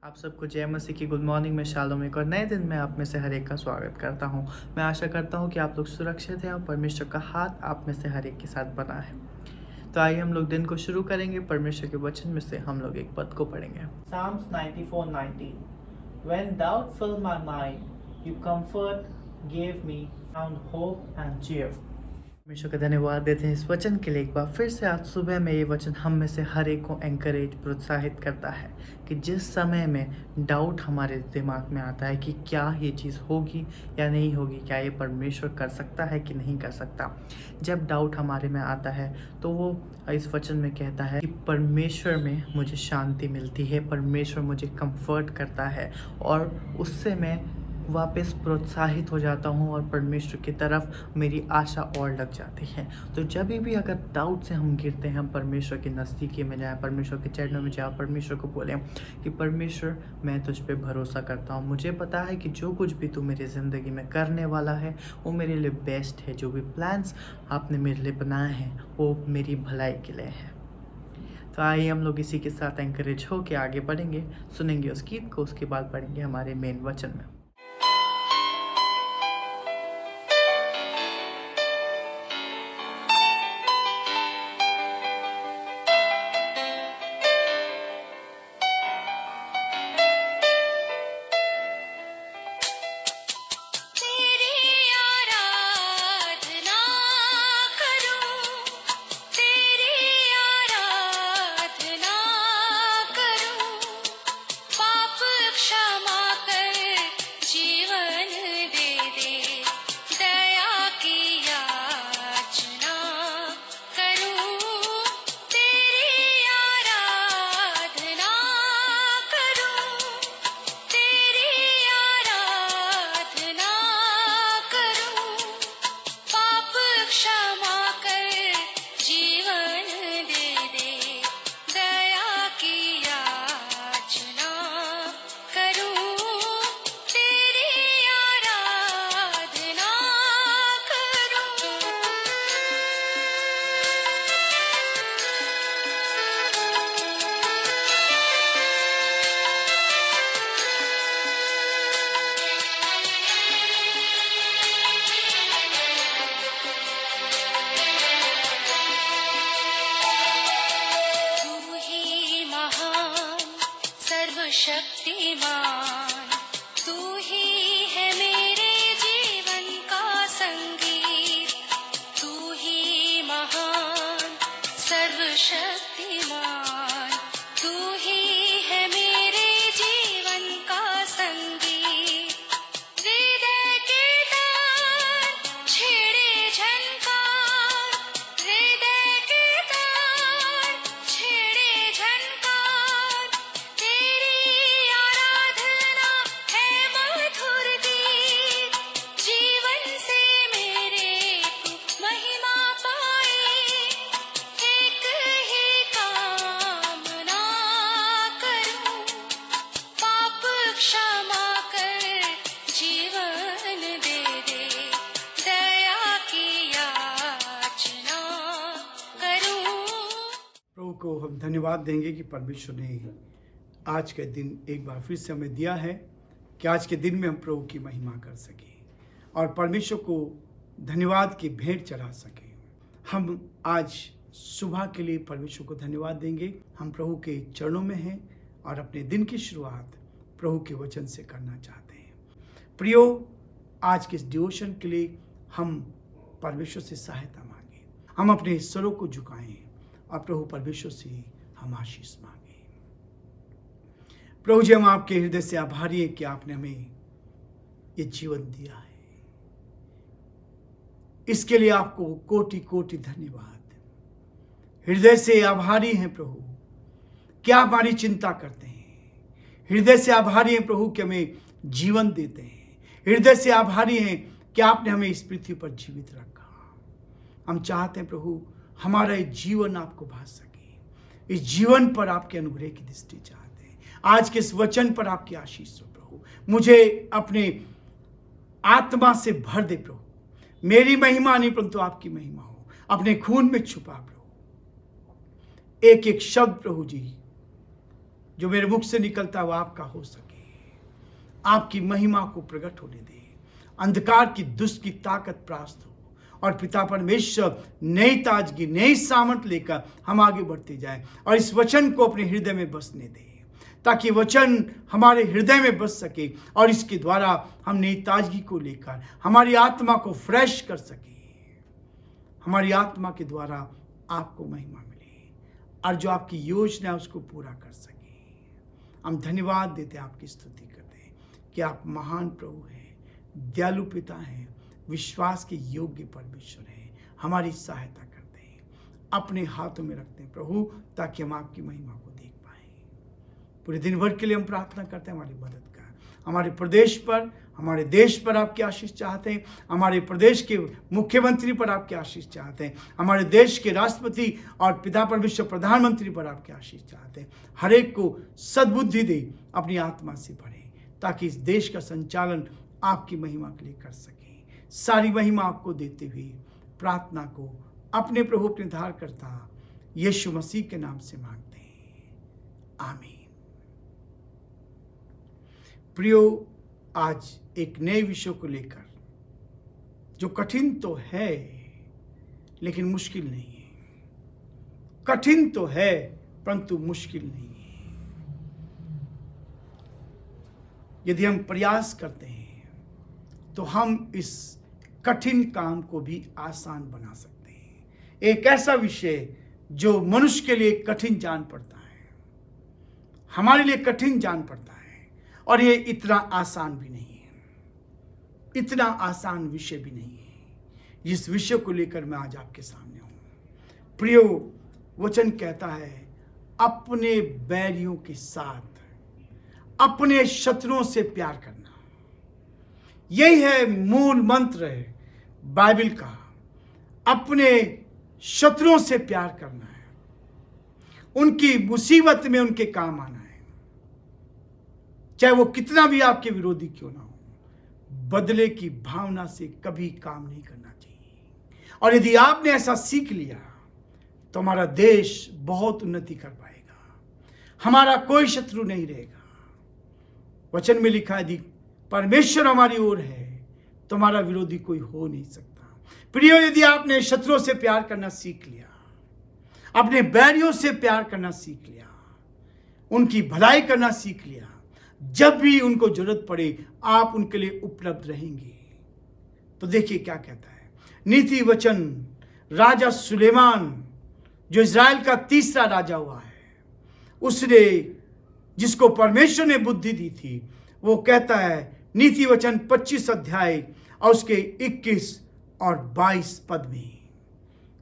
आप सबको जय मसीह की गुड मॉर्निंग में शालोम एक और नए दिन में आप में से हर एक का स्वागत करता हूं। मैं आशा करता हूं कि आप लोग सुरक्षित हैं और परमेश्वर का हाथ आप में से हर एक के साथ बना है। तो आइए हम लोग दिन को शुरू करेंगे। परमेश्वर के वचन में से हम लोग एक पद को पढ़ेंगे। Psalms 94:19 When doubt filled my mind, you comfort gave me found hope and cheer। परमेश्वर का धन्यवाद देते हैं इस वचन के लिए। एक बार फिर से आज सुबह में ये वचन हम में से हर एक को एंकरेज प्रोत्साहित करता है कि जिस समय में डाउट हमारे दिमाग में आता है कि क्या ये चीज़ होगी या नहीं होगी, क्या ये परमेश्वर कर सकता है कि नहीं कर सकता, जब डाउट हमारे में आता है तो वो इस वचन में कहता है कि परमेश्वर में मुझे शांति मिलती है, परमेश्वर मुझे कंफर्ट करता है और उससे मैं वापस प्रोत्साहित हो जाता हूँ और परमेश्वर की तरफ मेरी आशा और लग जाती है। तो जब भी अगर डाउट से हम गिरते हैं, हम परमेश्वर के नज़दीकी में जाएं, परमेश्वर के चरणों में जाएं, परमेश्वर को बोलें कि परमेश्वर मैं तुझ पे भरोसा करता हूँ, मुझे पता है कि जो कुछ भी तू मेरी ज़िंदगी में करने वाला है वो मेरे लिए बेस्ट है, जो भी प्लान्स आपने मेरे लिए बनाए हैं वो मेरी भलाई के लिए है। तो आइए हम लोग इसी के साथ एंकरेज हो के आगे बढ़ेंगे, सुनेंगे उस गीत को, उसके बाद पढ़ेंगे हमारे मेन वचन में। शक्तिमान तू ही है मेरे जीवन का संगीत, तू ही महान सर्वशक्तिमान, तू ही है मेरे जीवन का संगीत। हृदय के तार छेड़े झनकार, हृदय के तार छेड़े झनकार, तेरी आराधना है मधुर गीत, जीवन से मेरे तू महिमा पाए। एक ही कामना करूं, पाप क्षमा कर जीवन दे दे, दया की याचना करूं। प्रभु को हम धन्यवाद देंगे कि परमेश्वर ने आज के दिन एक बार फिर से हमें दिया है कि आज के दिन में हम प्रभु की महिमा कर सकें और परमेश्वर को धन्यवाद की भेंट चढ़ा सकें। हम आज सुबह के लिए परमेश्वर को धन्यवाद देंगे। हम प्रभु के चरणों में हैं और अपने दिन की शुरुआत प्रभु के वचन से करना चाहते हैं। प्रियो, आज के इस डिवोशन के लिए हम परमेश्वर से सहायता मांगे, हम अपने स्वरों को झुकाएं और प्रभु परमेश्वर से हम आशीष मांगे। प्रभु जी, हम आपके हृदय से आभारी हैं कि आपने हमें ये जीवन दिया है। इसके लिए आपको कोटि कोटि धन्यवाद। हृदय से आभारी हैं प्रभु कि आप हमारी चिंता करते हैं। हृदय से आभारी हैं प्रभु कि हमें जीवन देते हैं। हृदय से आभारी हैं कि आपने हमें इस पृथ्वी पर जीवित रखा। हम चाहते हैं प्रभु हमारा ये जीवन आपको भा सके। इस जीवन पर आपके अनुग्रह की दृष्टि चाहते हैं। आज के इस वचन पर आपकी आशीष हो प्रभु। मुझे अपने आत्मा से भर दे प्रभु। मेरी महिमा नहीं परंतु आपकी महिमा हो। अपने खून में छुपा प्रभु। एक एक शब्द प्रभु जी जो मेरे मुख से निकलता है वो आपका हो सके। आपकी महिमा को प्रकट होने दे, अंधकार की दुष्ट की ताकत परास्त हो, और पिता परमेश्वर नई ताजगी, नई सामर्थ लेकर हम आगे बढ़ते जाएं और इस वचन को अपने हृदय में बसने दें, ताकि वचन हमारे हृदय में बस सके और इसके द्वारा हम नई ताजगी को लेकर हमारी आत्मा को फ्रेश कर सके। हमारी आत्मा के द्वारा आपको महिमा मिले और जो आपकी योजना है उसको पूरा कर सके। हम धन्यवाद देते हैं, आपकी स्तुति करते हैं कि आप महान प्रभु हैं, दयालु पिता हैं, विश्वास के योग्य परमेश्वर हैं। हमारी सहायता करते हैं, अपने हाथों में रखते हैं प्रभु, ताकि हम आपकी महिमा को देख पाएं। पूरे दिन भर के लिए हम प्रार्थना करते हैं हमारी मदद का। हमारे प्रदेश पर, हमारे देश पर आपकी आशीष चाहते हैं। हमारे प्रदेश के मुख्यमंत्री पर आपकी आशीष चाहते हैं। हमारे देश के राष्ट्रपति और पिता परमेश्वर प्रधानमंत्री पर आपकी आशीष चाहते हैं। हर एक को सद्बुद्धि दे, अपनी आत्मा से भरे, ताकि इस देश का संचालन आपकी महिमा के लिए कर सके। सारी महिमा आपको देते हुए प्रार्थना को अपने प्रभु अपने उद्धारकर्ता यीशु मसीह के नाम से मांगते हैं, आमीन। प्रियो, आज एक नए विषय को लेकर, जो कठिन तो है लेकिन मुश्किल नहीं है। कठिन तो है परंतु मुश्किल नहीं है। यदि हम प्रयास करते हैं तो हम इस कठिन काम को भी आसान बना सकते हैं। एक ऐसा विषय जो मनुष्य के लिए कठिन जान पड़ता है, हमारे लिए कठिन जान पड़ता है, और ये इतना आसान भी नहीं है, इतना आसान विषय भी नहीं है, जिस विषय को लेकर मैं आज आपके सामने हूं। प्रियो, वचन कहता है अपने बैरियों के साथ अपने शत्रुओं से प्यार करना। यही है मूल मंत्र है बाइबल का, अपने शत्रुओं से प्यार करना है, उनकी मुसीबत में उनके काम आना है, चाहे वो कितना भी आपके विरोधी क्यों ना हो। बदले की भावना से कभी काम नहीं करना चाहिए। और यदि आपने ऐसा सीख लिया तो हमारा देश बहुत उन्नति कर पाएगा, हमारा कोई शत्रु नहीं रहेगा। वचन में लिखा है यदि परमेश्वर हमारी ओर है तो हमारा विरोधी कोई हो नहीं सकता। प्रियो, यदि आपने शत्रुओं से प्यार करना सीख लिया, अपने बैरियों से प्यार करना सीख लिया, उनकी भलाई करना सीख लिया, जब भी उनको जरूरत पड़े आप उनके लिए उपलब्ध रहेंगे। तो देखिए क्या कहता है नीति वचन। राजा सुलेमान, जो इज़राइल का तीसरा राजा हुआ है, उसने, जिसको परमेश्वर ने बुद्धि दी थी, वो कहता है नीति वचन 25 अध्याय और उसके 21 और 22 पद में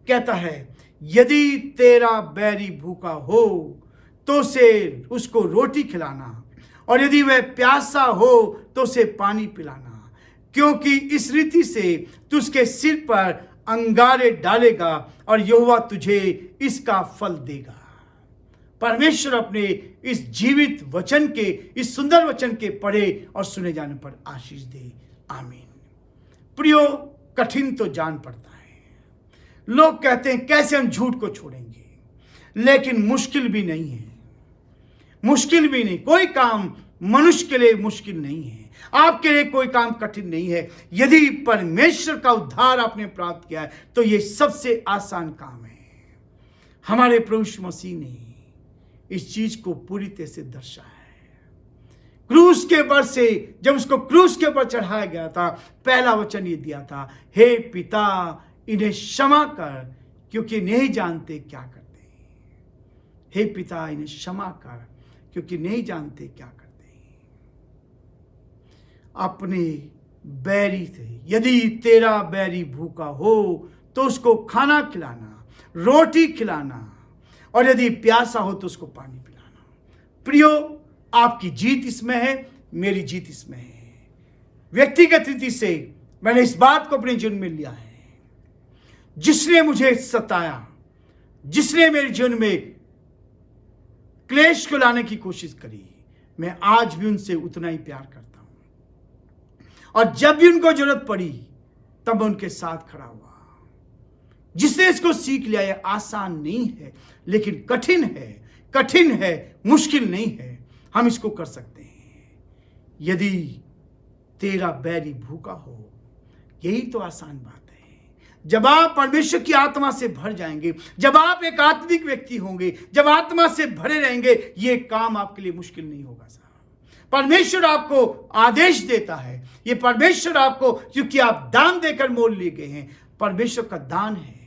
कहता है, यदि तेरा बैरी भूखा हो तो उसको रोटी खिलाना, और यदि वह प्यासा हो तो उसे पानी पिलाना, क्योंकि इस रीति से तू उसके सिर पर अंगारे डालेगा और यहोवा तुझे इसका फल देगा। परमेश्वर अपने इस जीवित वचन के, इस सुंदर वचन के पढ़े और सुने जाने पर आशीष दे, आमीन। प्रियो, कठिन तो जान पड़ता है। लोग कहते हैं कैसे हम झूठ को छोड़ेंगे, लेकिन मुश्किल भी नहीं है। मुश्किल भी नहीं, कोई काम मनुष्य के लिए मुश्किल नहीं है, आपके लिए कोई काम कठिन नहीं है। यदि परमेश्वर का उद्धार आपने प्राप्त किया है तो यह सबसे आसान काम है। हमारे प्रभु यीशु मसीह ने इस चीज को पूरी तरह से दर्शाया है। क्रूस के ऊपर से, जब उसको क्रूस के ऊपर चढ़ाया गया था, पहला वचन ये दिया था, हे पिता इन्हें क्षमा कर क्योंकि नहीं जानते क्या करते हैं। हे पिता इन्हें क्षमा कर क्योंकि नहीं जानते क्या करते हैं। अपने बैरी थे, यदि तेरा बैरी भूखा हो तो उसको खाना खिलाना, रोटी खिलाना, और यदि प्यासा हो तो उसको पानी पिलाना। प्रियो, आपकी जीत इसमें है, मेरी जीत इसमें है। व्यक्तिगत रीति से मैंने इस बात को अपने जीवन में लिया है। जिसने मुझे सताया, जिसने मेरे जीवन में क्लेश को लाने की कोशिश करी, मैं आज भी उनसे उतना ही प्यार करता हूं, और जब भी उनको जरूरत पड़ी तब मैं उनके साथ खड़ा हुआ। जिसने इसको सीख लिया, ये आसान नहीं है लेकिन कठिन है, कठिन है, मुश्किल नहीं है, हम इसको कर सकते हैं। यदि तेरा बैरी भूखा हो, यही तो आसान बात है। जब आप परमेश्वर की आत्मा से भर जाएंगे, जब आप एक आत्मिक व्यक्ति होंगे, जब आत्मा से भरे रहेंगे, ये काम आपके लिए मुश्किल नहीं होगा साहब। परमेश्वर आपको आदेश देता है, ये परमेश्वर आपको, क्योंकि आप दान देकर मोल लिए गए हैं, परमेश्वर का दान है,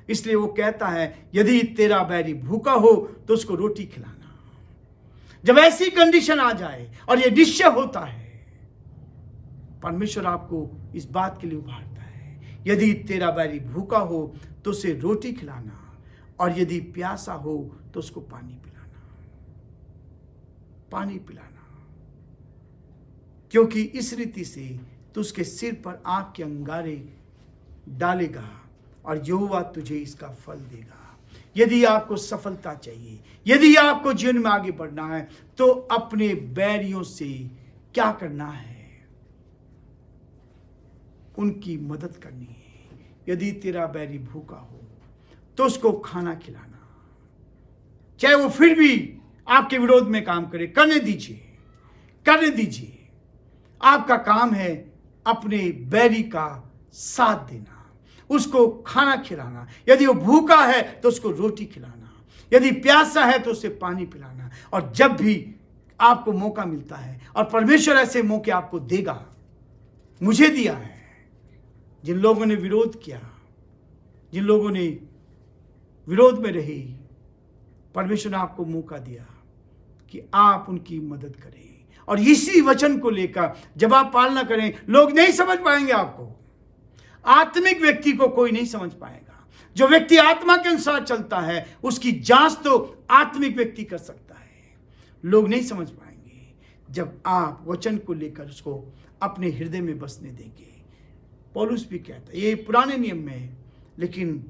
इसलिए वो कहता है यदि तेरा बैरी भूखा हो तो उसको रोटी खिलाना। जब ऐसी कंडीशन आ जाए और ये निश्चय होता है, परमेश्वर आपको इस बात के लिए उभारता है, यदि तेरा बैरी भूखा हो तो उसे रोटी खिलाना, और यदि प्यासा हो तो उसको पानी पिलाना, पानी पिलाना, क्योंकि इस रीति से तो उसके सिर पर आग के अंगारे डालेगा और यहोवा तुझे इसका फल देगा। यदि आपको सफलता चाहिए, यदि आपको जीवन में आगे बढ़ना है, तो अपने बैरियों से क्या करना है? उनकी मदद करनी है। यदि तेरा बैरी भूखा हो तो उसको खाना खिलाना, चाहे वो फिर भी आपके विरोध में काम करे, करने दीजिए, करने दीजिए। आपका काम है अपने बैरी का साथ देना, उसको खाना खिलाना। यदि वो भूखा है तो उसको रोटी खिलाना, यदि प्यासा है तो उसे पानी पिलाना। और जब भी आपको मौका मिलता है, और परमेश्वर ऐसे मौके आपको देगा, मुझे दिया है, जिन लोगों ने विरोध किया, जिन लोगों ने विरोध में रहे, परमेश्वर ने आपको मौका दिया कि आप उनकी मदद करें। और इसी वचन को लेकर जब आप पालना करें, लोग नहीं समझ पाएंगे आपको। आत्मिक व्यक्ति को कोई नहीं समझ पाएगा। जो व्यक्ति आत्मा के अनुसार चलता है, उसकी जांच तो आत्मिक व्यक्ति कर सकता है, लोग नहीं समझ पाएंगे। जब आप वचन को लेकर उसको अपने हृदय में बसने देंगे। पौलुस भी कहता है, ये पुराने नियम में है, लेकिन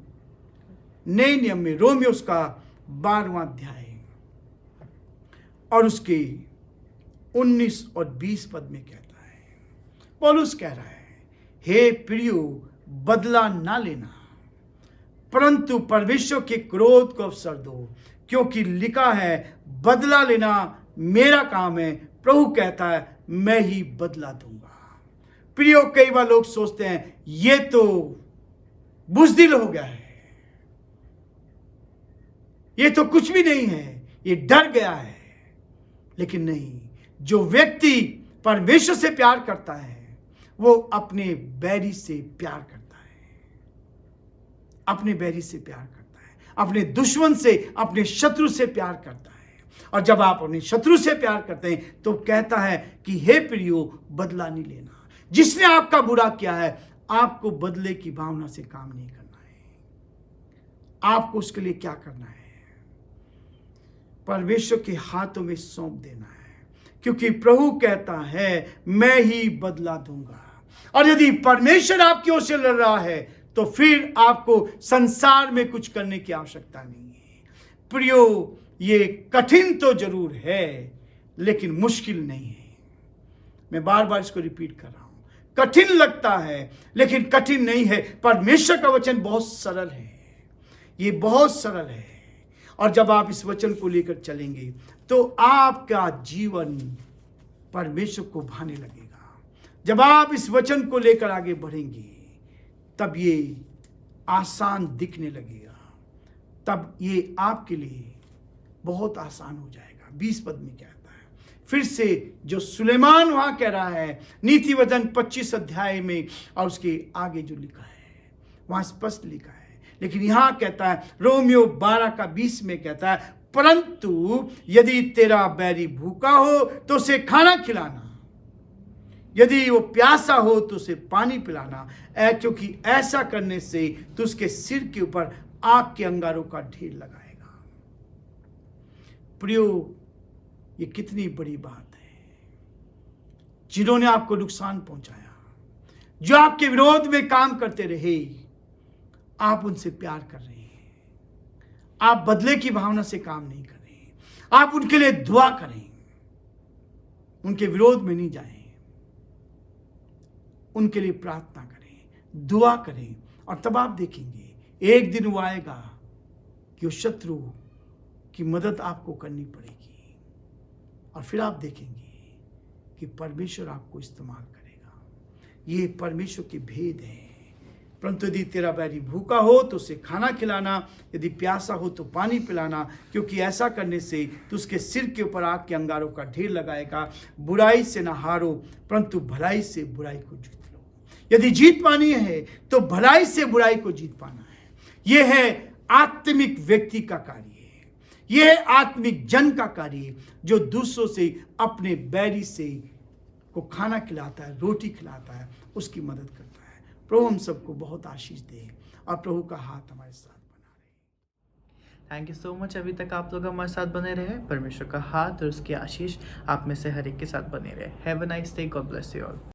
नए नियम में रोमियो उसका 12वां अध्याय और उसके 19 और 20 पद में कहता है, पौलुस कह रहा है, हे प्रियो, बदला ना लेना, परंतु परमेश्वर के क्रोध को अवसर दो, क्योंकि लिखा है, बदला लेना मेरा काम है, प्रभु कहता है, मैं ही बदला दूंगा। प्रियो, कई बार लोग सोचते हैं ये तो बुज़दिल हो गया है, ये तो कुछ भी नहीं है, ये डर गया है। लेकिन नहीं, जो व्यक्ति परमेश्वर से प्यार करता है, वो अपने बैरी से प्यार करता है, अपने बैरी से प्यार करता है, अपने दुश्मन से, अपने शत्रु से प्यार करता है। और जब आप अपने शत्रु से प्यार करते हैं तो कहता है कि हे प्रियो, बदला नहीं लेना। जिसने आपका बुरा किया है, आपको बदले की भावना से काम नहीं करना है। आपको उसके लिए क्या करना है? परमेश्वर के हाथों में सौंप देना है, क्योंकि प्रभु कहता है, मैं ही बदला दूंगा। और यदि परमेश्वर आपकी ओर से लड़ रहा है, तो फिर आपको संसार में कुछ करने की आवश्यकता नहीं है। प्रियो, ये कठिन तो जरूर है, लेकिन मुश्किल नहीं है। मैं बार बार इसको रिपीट कर रहा हूं, कठिन लगता है, लेकिन कठिन नहीं है। परमेश्वर का वचन बहुत सरल है, ये बहुत सरल है। और जब आप इस वचन को लेकर चलेंगे, तो आपका जीवन परमेश्वर को भाने लगेगा। जब आप इस वचन को लेकर आगे बढ़ेंगे, तब ये आसान दिखने लगेगा, तब ये आपके लिए बहुत आसान हो जाएगा। 20 पद में कहता है, फिर से जो सुलेमान वहां कह रहा है, नीति वचन 25 अध्याय में, और उसके आगे जो लिखा है वहां स्पष्ट लिखा है। लेकिन यहां कहता है, रोमियो 12 का 20 में कहता है, परंतु यदि तेरा बैरी भूखा हो तो उसे खाना खिलाना, यदि वो प्यासा हो तो उसे पानी पिलाना, क्योंकि ऐसा करने से तो उसके सिर के ऊपर आग के अंगारों का ढेर लगाएगा। प्रियो, ये कितनी बड़ी बात है। जिन्होंने आपको नुकसान पहुंचाया, जो आपके विरोध में काम करते रहे, आप उनसे प्यार कर रहे हैं। आप बदले की भावना से काम नहीं कर रहे हैं। आप उनके लिए दुआ करें, उनके विरोध में नहीं जाएं, उनके लिए प्रार्थना करें, दुआ करें। और तब आप देखेंगे एक दिन वो आएगा कि वो शत्रु की मदद आपको करनी पड़ेगी और फिर आप देखेंगे कि परमेश्वर आपको इस्तेमाल करेगा। ये परमेश्वर के भेद हैं। परंतु यदि तेरा बैरी भूखा हो तो उसे खाना खिलाना, यदि प्यासा हो तो पानी पिलाना, क्योंकि ऐसा करने से तो उसके सिर के ऊपर आग के अंगारों का ढेर लगाएगा। बुराई से न हारो, परंतु भलाई से बुराई को जीत लो। यदि जीत पानी है तो भलाई से बुराई को जीत पाना है। यह है आत्मिक व्यक्ति का कार्य है। यह है आत्मिक जन का कार्य है, जो दूसरों से अपने बैरी से को खाना खिलाता है, रोटी खिलाता है, उसकी मदद करता है। प्रभु हम सबको बहुत आशीष दे और प्रभु का हाथ हमारे साथ बना रहे। Thank you so much. अभी तक आप लोग हमारे साथ बने रहे। परमेश्वर का हाथ और उसकी आशीष आप में से हर एक के साथ बने रहे। Have a nice day. God bless you all.